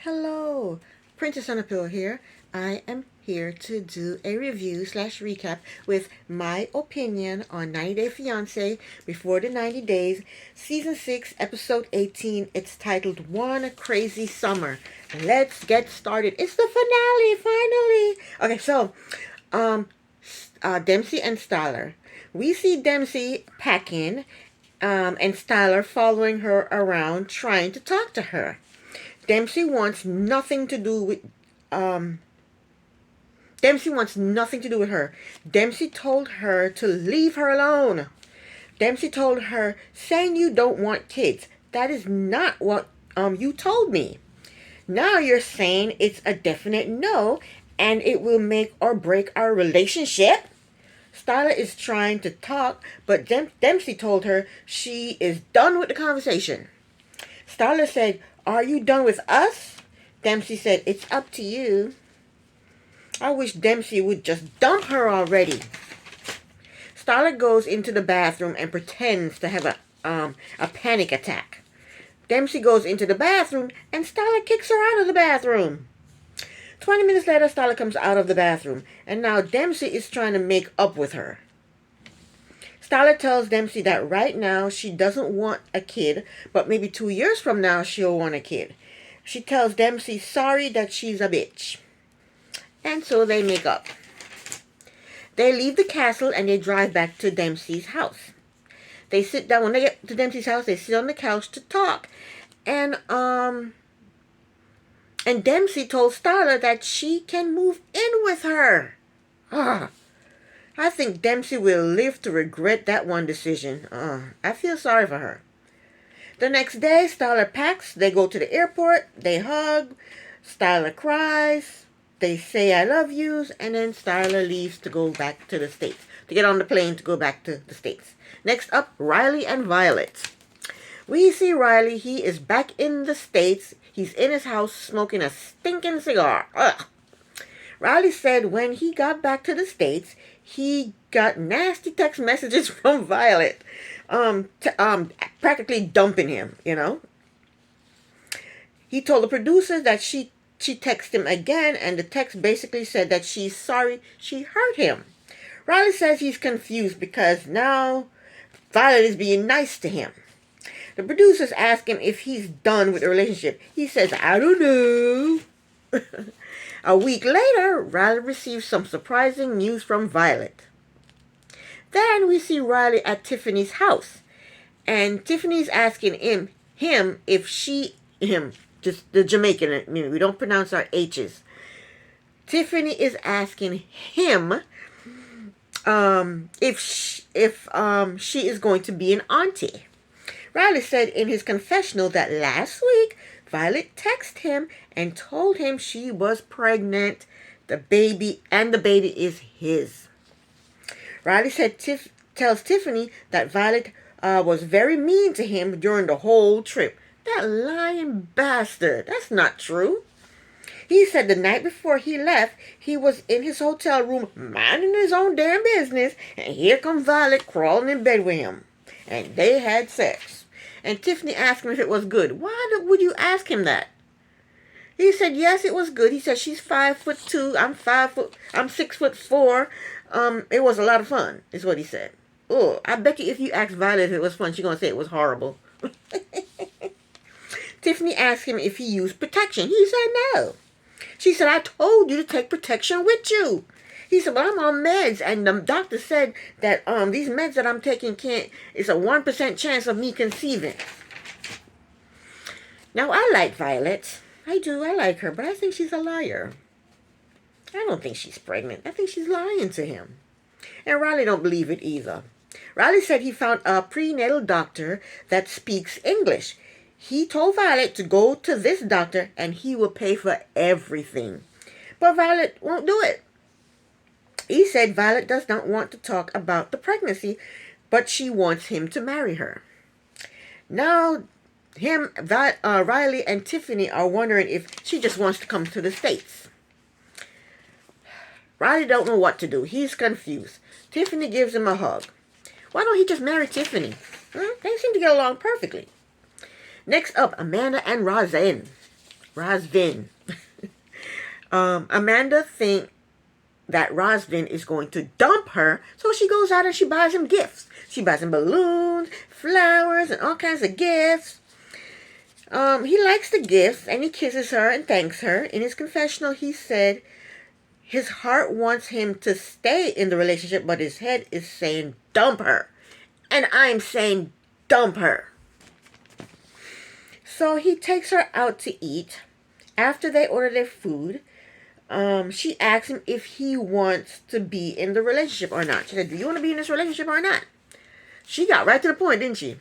Hello, Princess on a Pill here. I am here to do a review slash recap with my opinion on 90 Day Fiance Before the 90 Days, Season 6, Episode 18. It's titled One Crazy Summer. Let's get started. It's the finale, finally. Okay, so, Dempsey and Styler. We see Dempsey packing, and Styler following her around trying to talk to her. Dempsey wants nothing to do with Dempsey wants nothing to do with her. Dempsey told her to leave her alone. Dempsey told her, saying you don't want kids. That is not what you told me. Now you're saying it's a definite no and it will make or break our relationship. Styler is trying to talk, but Dempsey told her she is done with the conversation. Styler said, "Are you done with us?" Dempsey said, "It's up to you." I wish Dempsey would just dump her already. Styler goes into the bathroom and pretends to have a panic attack. Dempsey goes into the bathroom and Styler kicks her out of the bathroom. 20 minutes later, Styler comes out of the bathroom, and now Dempsey is trying to make up with her. Styler tells Dempsey that right now she doesn't want a kid, but maybe 2 years from now she'll want a kid. She tells Dempsey sorry that she's a bitch. And so they make up. They leave the castle and they drive back to Dempsey's house. They sit down, when they get to Dempsey's house, they sit on the couch to talk. And Dempsey told Styler that she can move in with her. I think Dempsey will live to regret that one decision. I feel sorry for her. The next day, Styler packs. They go to the airport. They hug. Styler cries. They say I love yous. And then Styler leaves to go back to the States. To get on the plane to go back to the States. Next up, Riley and Violet. We see Riley. He is back in the States. He's in his house smoking a stinking cigar. Ugh. Riley said when he got back to the States, he got nasty text messages from Violet, practically dumping him, you know. He told the producers that she texted him again, and the text basically said that she's sorry she hurt him. Riley says he's confused because now Violet is being nice to him. The producers ask him if he's done with the relationship. He says, I don't know. A week later, Riley receives some surprising news from Violet. Then we see Riley at Tiffany's house. And Tiffany's asking him if just the Jamaican, we don't pronounce our H's. Tiffany is asking him if she is going to be an auntie. Riley said in his confessional that last week, Violet texted him and told him she was pregnant, the baby is his. Riley said tells Tiffany that Violet was very mean to him during the whole trip. That lying bastard. That's not true. He said the night before he left, he was in his hotel room minding his own damn business, and here come Violet crawling in bed with him. And they had sex. And Tiffany asked him if it was good. Why would you ask him that? He said, yes, it was good. He said, she's 5'2". I'm 6'4". It was a lot of fun, is what he said. Oh, I bet you if you ask Violet if it was fun, she's going to say it was horrible. Tiffany asked him if he used protection. He said no. She said, I told you to take protection with you. He said, well, I'm on meds, and the doctor said that these meds that I'm taking it's a 1% chance of me conceiving. Now, I like Violet. I do. I like her, but I think she's a liar. I don't think she's pregnant. I think she's lying to him. And Riley don't believe it either. Riley said he found a prenatal doctor that speaks English. He told Violet to go to this doctor, and he will pay for everything. But Violet won't do it. He said Violet does not want to talk about the pregnancy, but she wants him to marry her. Now, Riley and Tiffany are wondering if she just wants to come to the States. Riley don't know what to do. He's confused. Tiffany gives him a hug. Why don't he just marry Tiffany? They seem to get along perfectly. Next up, Amanda and Rosin. Rosvin. Amanda thinks that Rosvin is going to dump her, so she goes out and she buys him gifts. She buys him balloons, flowers, and all kinds of gifts. He likes the gifts and he kisses her and thanks her. In his confessional, he said his heart wants him to stay in the relationship, but his head is saying dump her. And I'm saying dump her. So he takes her out to eat. After they order their food, she asks him if he wants to be in the relationship or not. She said, do you want to be in this relationship or not? She got right to the point, didn't she?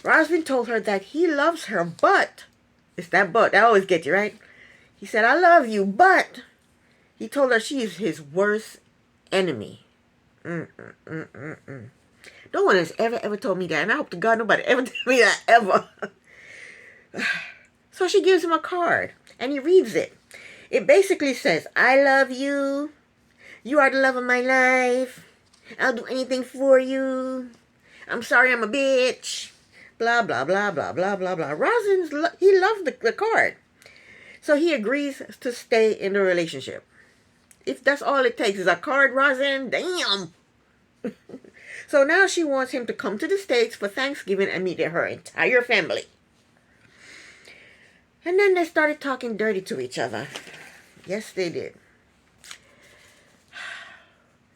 Rosvin told her that he loves her, but, it's that but, that always gets you, right? He said, I love you, but he told her she is his worst enemy. No one has ever told me that, and I hope to God nobody ever told me that, ever. So she gives him a card, and he reads it. It basically says, I love you. You are the love of my life. I'll do anything for you. I'm sorry I'm a bitch. Blah, blah, blah, blah, blah, blah, blah. He loved the card. So he agrees to stay in the relationship. If that's all it takes is a card, Rosin, damn. So now she wants him to come to the States for Thanksgiving and meet her entire family. And then they started talking dirty to each other. Yes, they did.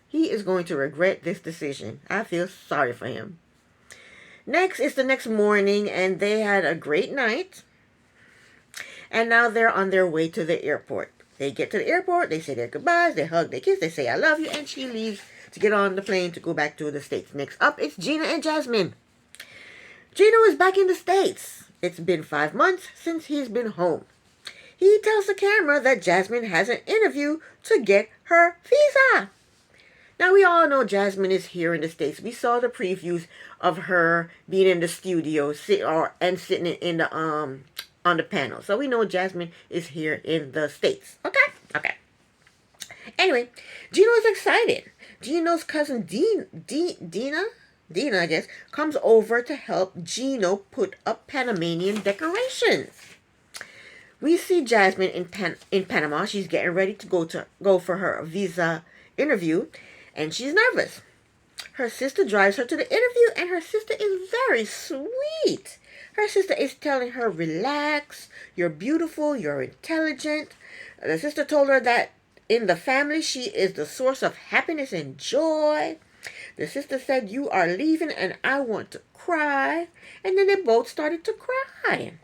He is going to regret this decision. I feel sorry for him. Next is the next morning, and they had a great night. And now they're on their way to the airport. They get to the airport, they say their goodbyes, they hug, they kiss, they say I love you, and she leaves to get on the plane to go back to the States. Next up, it's Gina and Jasmine. Gina is back in the States. It's been 5 months since he's been home. He tells the camera that Jasmine has an interview to get her visa. Now, we all know Jasmine is here in the States. We saw the previews of her being in the studio sitting in the on the panel. So we know Jasmine is here in the States. Okay. Anyway, Gino is excited. Gino's cousin Dina, I guess, comes over to help Gino put up Panamanian decorations. We see Jasmine in Panama. She's getting ready to go for her visa interview, and she's nervous. Her sister drives her to the interview, and her sister is very sweet. Her sister is telling her, relax, you're beautiful, you're intelligent. The sister told her that in the family, she is the source of happiness and joy. The sister said, you are leaving and I want to cry. And then they both started to cry.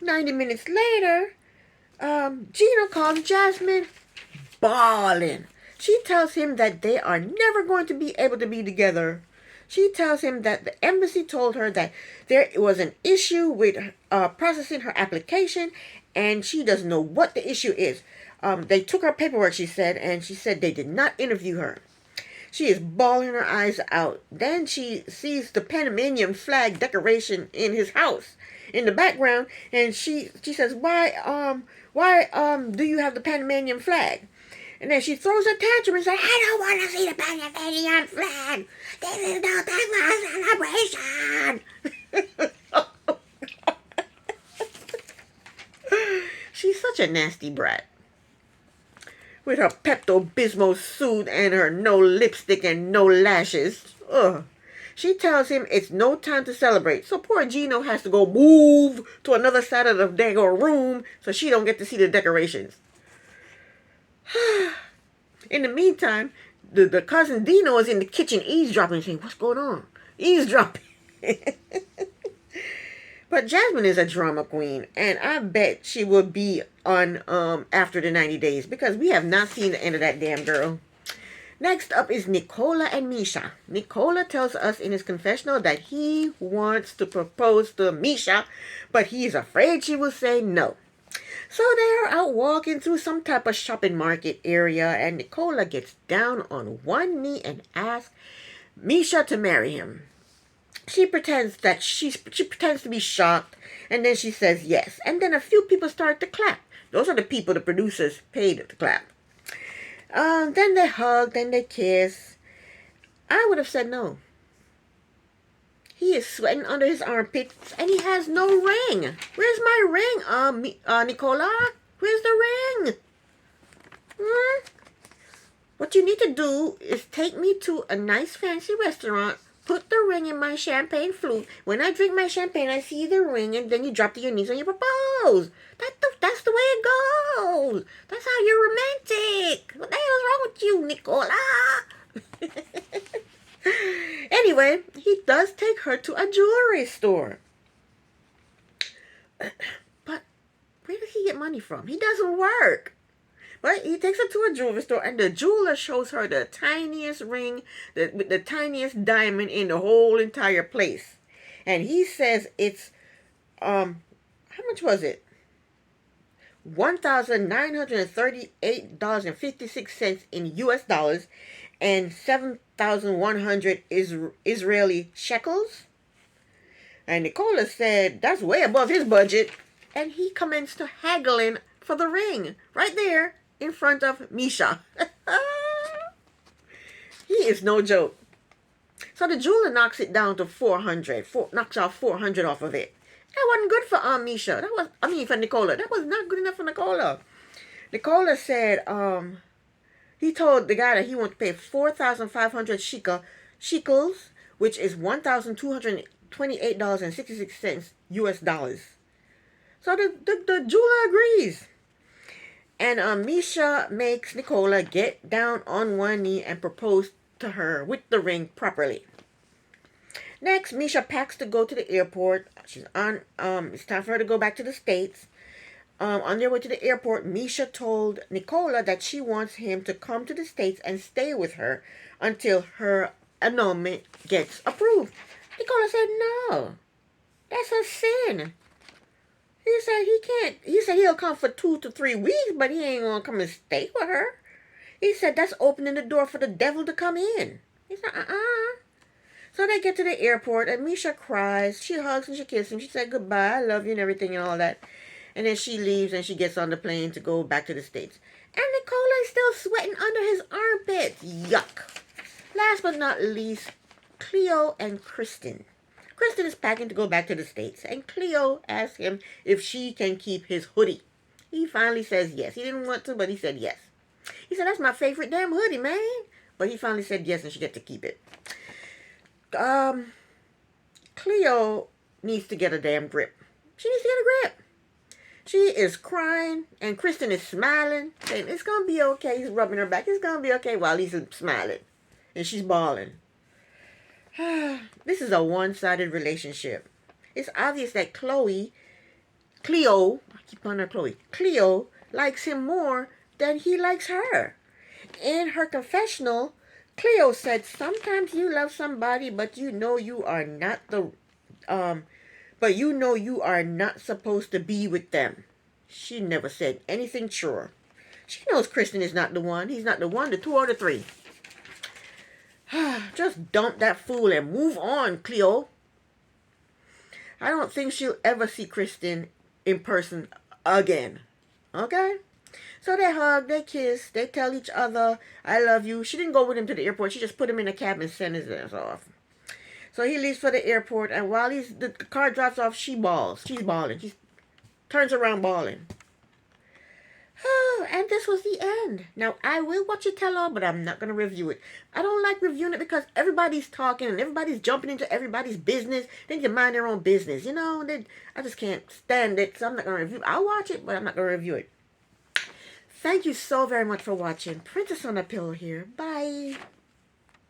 90 minutes later, Gina calls Jasmine bawling. She tells him that they are never going to be able to be together. She tells him that the embassy told her that there was an issue with processing her application, and she doesn't know what the issue is. They took her paperwork, she said, and she said they did not interview her. She is bawling her eyes out. Then she sees the Panamanian flag decoration in his house in the background, and she says, why do you have the Panamanian flag? And then she throws a tantrum and says, I don't want to see the Panamanian flag. This is no time for celebration. She's such a nasty brat. With her Pepto-Bismol suit and her no lipstick and no lashes. Ugh. She tells him it's no time to celebrate. So poor Gino has to go move to another side of the daggone room so she don't get to see the decorations. In the meantime, the cousin Dino is in the kitchen eavesdropping, saying, what's going on? Eavesdropping. But Jasmine is a drama queen, and I bet she will be on after the 90 days, because we have not seen the end of that damn girl. Next up is Nicola and Misha. Nicola tells us in his confessional that he wants to propose to Misha, but he's afraid she will say no. So they are out walking through some type of shopping market area, and Nicola gets down on one knee and asks Misha to marry him. She pretends to be shocked, and then she says yes. And then a few people start to clap. Those are the people the producers paid to clap. Then they hug, then they kiss. I would have said no. He is sweating under his armpits, and he has no ring. Where's my ring, Nicola? Where's the ring? What you need to do is take me to a nice fancy restaurant, put the ring in my champagne flute. When I drink my champagne, I see the ring, and then you drop to your knees and you propose. That's the way it goes. That's how you're romantic. What the hell is wrong with you, Nicola? Anyway, he does take her to a jewelry store. But where does he get money from? He doesn't work. But he takes her to a jewelry store, and the jeweler shows her the tiniest ring, with the tiniest diamond in the whole entire place. And he says it's, how much was it? $1,938.56 in US dollars and 7,100 Israeli shekels. And Nicola said that's way above his budget. And he commenced to haggling for the ring right there in front of Misha. He is no joke. So the jeweler knocks it down to 400. Knocks off 400 off of it. That wasn't good for Misha. For Nicola. That was not good enough for Nicola. Nicola said he told the guy that he wanted to pay 4,500 shekels, which is $1,228.66 US dollars. So the jeweler agrees. And Misha makes Nicola get down on one knee and propose to her with the ring properly. Next, Misha packs to go to the airport. She's on. It's time for her to go back to the States. On their way to the airport, Misha told Nicola that she wants him to come to the States and stay with her until her annulment gets approved. Nicola said no. That's a sin. He said he can't. He said he'll come for 2 to 3 weeks, but he ain't gonna come and stay with her. He said that's opening the door for the devil to come in. He said, So they get to the airport, and Misha cries. She hugs and she kisses him. She said goodbye, I love you and everything and all that. And then she leaves and she gets on the plane to go back to the States. And Nicola is still sweating under his armpits. Yuck. Last but not least, Cleo and Kristen. Kristen is packing to go back to the States, and Cleo asks him if she can keep his hoodie. He finally says yes. He didn't want to, but he said yes. He said, that's my favorite damn hoodie, man. But he finally said yes, and she gets to keep it. Cleo needs to get a damn grip. She needs to get a grip. She is crying, and Kristen is smiling, saying, it's going to be okay. He's rubbing her back. It's going to be okay, while he's smiling. And she's bawling. This is a one-sided relationship. It's obvious that Cleo likes him more than he likes her. In her confessional, Cleo said, sometimes you love somebody, but you know you are not supposed to be with them. She never said anything truer. She knows Kristen is not the one. He's not the one, the two, or the three. Just dump that fool and move on, Cleo. I don't think she'll ever see Kristen in person again. Okay? So they hug, they kiss, they tell each other, I love you. She didn't go with him to the airport. She just put him in a cab and sent his ass off. So he leaves for the airport, and while the car drops off, she bawls. She's bawling. She turns around bawling. Oh, and this was the end. Now, I will watch it tell all, but I'm not going to review it. I don't like reviewing it because everybody's talking and everybody's jumping into everybody's business. They need to mind their own business, you know. I just can't stand it, so I'm not going to review it. I'll watch it, but I'm not going to review it. Thank you so very much for watching. Princess on a Pillow here. Bye.